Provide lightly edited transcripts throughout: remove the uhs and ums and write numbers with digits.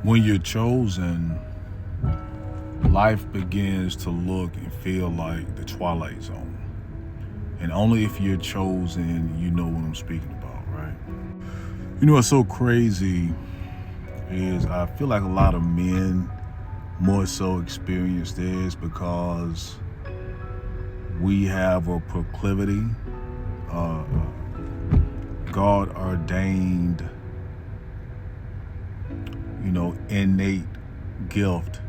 When you're chosen, life begins to look and feel like the Twilight Zone. And only if you're chosen, you know what I'm speaking about, right? You know what's so crazy is I feel like a lot of men more so experience this because we have a proclivity, God ordained, innate gift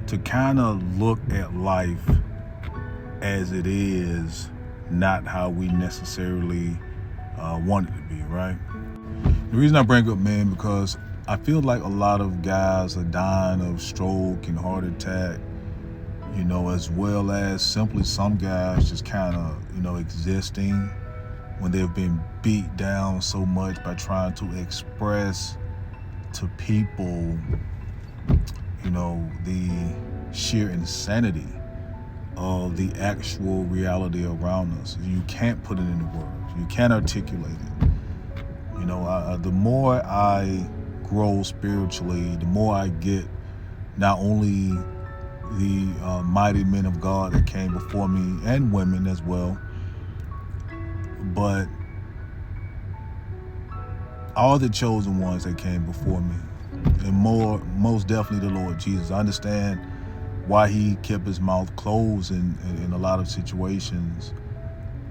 to kind of look at life as it is, not how we necessarily want it to be, right? The reason I bring up men because I feel like a lot of guys are dying of stroke and heart attack, as well as simply some guys just kind of, existing when they've been beat down so much by trying to express to people, the sheer insanity of the actual reality around us. You can't put it into words. You can't articulate it. The more I grow spiritually, the more I get not only the mighty men of God that came before me and women as well, but all the chosen ones that came before me, and most definitely the Lord Jesus. I understand why he kept his mouth closed in a lot of situations,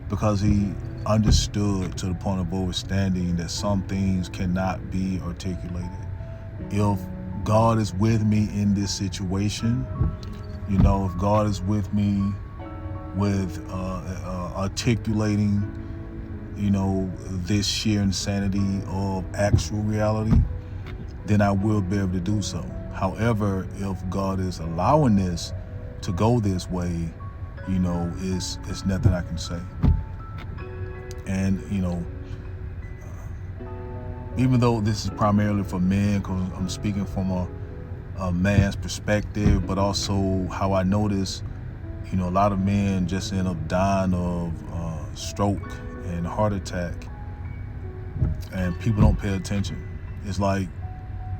because he understood to the point of understanding that some things cannot be articulated. If God is with me in this situation, if God is with me with articulating, this sheer insanity of actual reality, then I will be able to do so. However, if God is allowing this to go this way, it's nothing I can say. And, even though this is primarily for men, because I'm speaking from a man's perspective, but also how I notice, a lot of men just end up dying of stroke and heart attack, and people don't pay attention. It's like,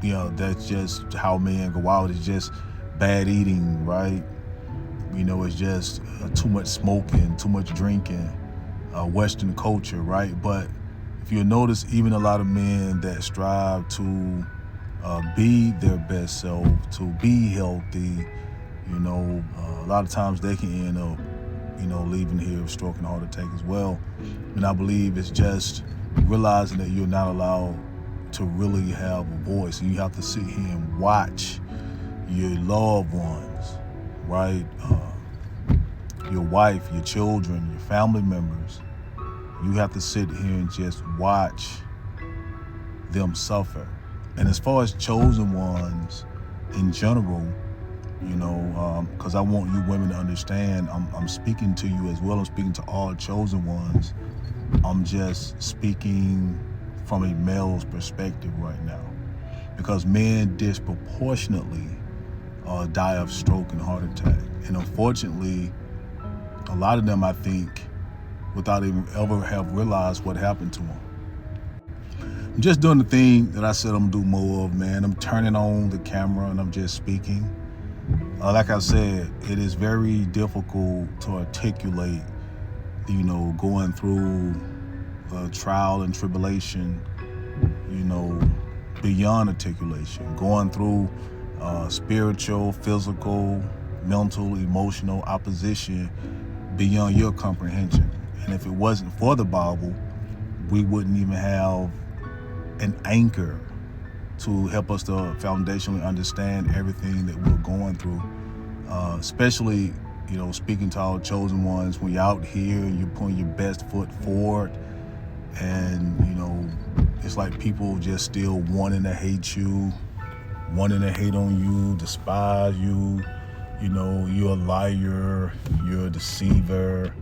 that's just how men go out. It's just bad eating, right? It's just too much smoking, too much drinking, Western culture, right? But if you notice, even a lot of men that strive to be their best self, to be healthy, a lot of times they can end up, leaving here with stroke and heart attack as well. And I believe it's just realizing that you're not allowed to really have a voice, and you have to sit here and watch your loved ones, right? Your wife, your children, your family members. You have to sit here and just watch them suffer. And as far as chosen ones in general, because I want you women to understand, I'm speaking to you as well. I'm speaking to all chosen ones. I'm just speaking from a male's perspective right now, because men disproportionately die of stroke and heart attack. And unfortunately, a lot of them, I think, without even ever have realized what happened to them. I'm just doing the thing that I said I'm gonna do more of, man. I'm turning on the camera and I'm just speaking. Like I said, it is very difficult to articulate, going through trial and tribulation, beyond articulation, going through spiritual, physical, mental, emotional opposition beyond your comprehension. And if it wasn't for the Bible, we wouldn't even have an anchor to help us to foundationally understand everything that we're going through. Especially, speaking to our chosen ones, when you're out here and you're putting your best foot forward, and, it's like people just still wanting to hate you, wanting to hate on you, despise you, you're a liar, you're a deceiver,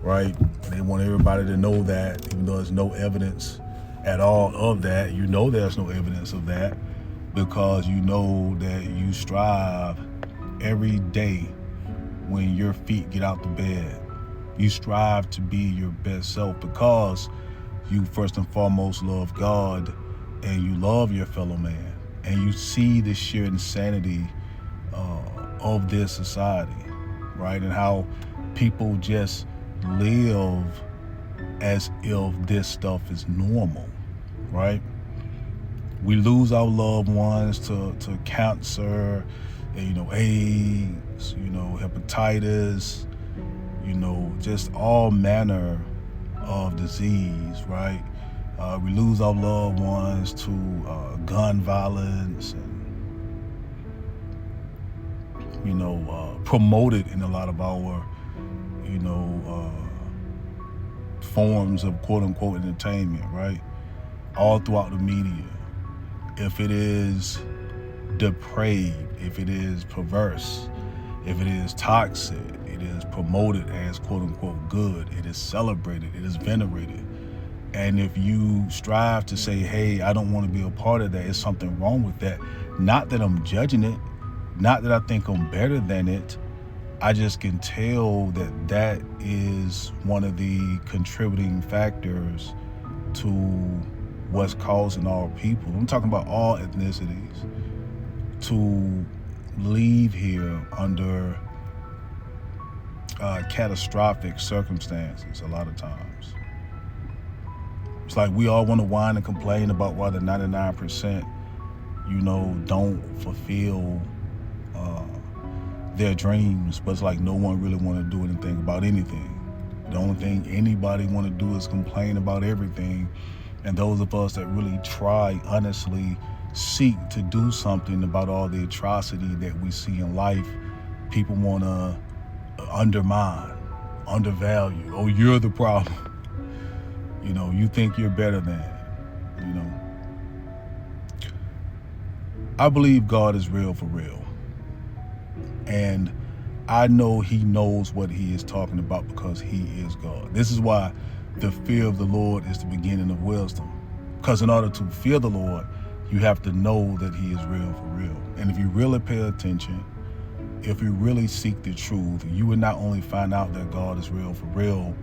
right? They want everybody to know that, even though there's no evidence at all of that. There's no evidence of that, because that you strive every day when your feet get out the bed. You strive to be your best self, because you first and foremost love God and you love your fellow man. and you see the sheer insanity of this society, right? And how people just live as if this stuff is normal, right? We lose our loved ones to cancer, AIDS, hepatitis, just all manner of disease, right? We lose our loved ones to gun violence and, promoted in a lot of our, forms of quote unquote entertainment, right? All throughout the media. If it is depraved, if it is perverse, if it is toxic, it is promoted as quote unquote good, it is celebrated, it is venerated. And if you strive to say, hey, I don't want to be a part of that, it's something wrong with that. Not that I'm judging it, not that I think I'm better than it. I just can tell that that is one of the contributing factors to what's causing all people, I'm talking about all ethnicities, to leave here under catastrophic circumstances a lot of times. It's like we all want to whine and complain about why the 99%, don't fulfill their dreams, but it's like no one really want to do anything about anything. The only thing anybody want to do is complain about everything. And those of us that really try, honestly seek to do something about all the atrocity that we see in life, people want to undermine, undervalue. Oh, you're the problem. You think you're better than, I believe God is real for real. And I know he knows what he is talking about because he is God. This is why the fear of the Lord is the beginning of wisdom. Because in order to fear the Lord, you have to know that he is real for real. And if you really pay attention, if you really seek the truth, you will not only find out that God is real for real,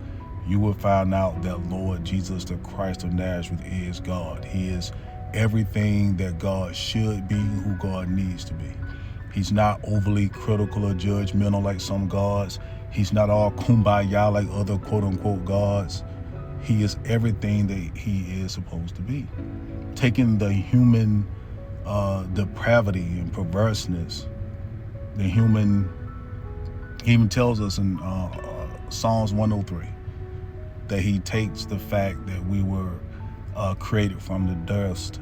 you will find out that Lord Jesus, the Christ of Nazareth, is God. He is everything that God should be, who God needs to be. He's not overly critical or judgmental like some gods. He's not all kumbaya like other quote-unquote gods. He is everything that he is supposed to be. Taking the human depravity and perverseness, the human, he even tells us in Psalms 103 that he takes the fact that we were created from the dust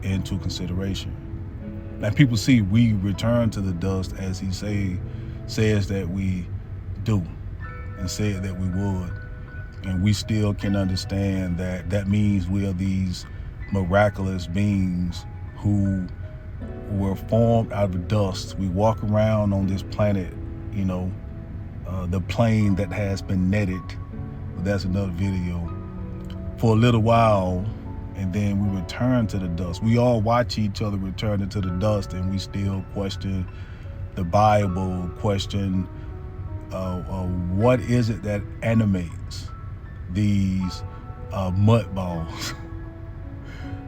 into consideration. And people see we return to the dust as he says that we do and said that we would. And we still can understand that that means we are these miraculous beings who were formed out of dust. We walk around on this planet, the plane that has been netted, but that's another video, for a little while, and then we return to the dust. We all watch each other return into the dust, and we still question the Bible, question what is it that animates these mud balls,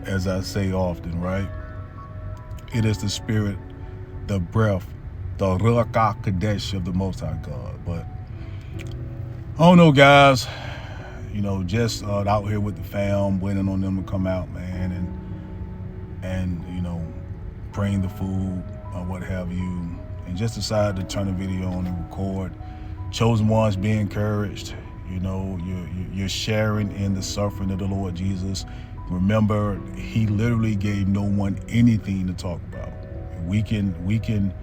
as I say often, right? It is the spirit, the breath, the Ruach HaKodesh of the Most High God. But I don't know, guys. Just out here with the fam, waiting on them to come out, man, and bring the food or what have you, and just decided to turn the video on and record. Chosen ones, be encouraged. You're sharing in the suffering of the Lord Jesus. Remember, he literally gave no one anything to talk about. We can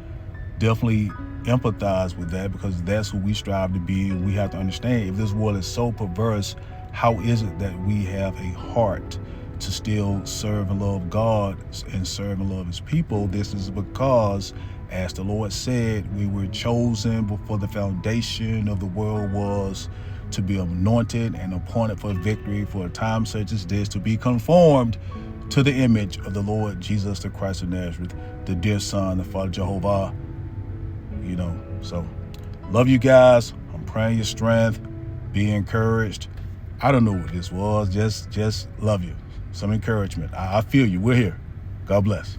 definitely empathize with that because that's who we strive to be, and we have to understand, if this world is so perverse, how is it that we have a heart to still serve and love God and serve and love his people? This is because, as the Lord said, we were chosen before the foundation of the world was to be anointed and appointed for victory for a time such as this, to be conformed to the image of the Lord Jesus, the Christ of Nazareth, the dear Son, the Father Jehovah. So love you guys. I'm praying your strength. Be encouraged. I don't know what this was. Just love you. Some encouragement. I feel you. We're here. God bless.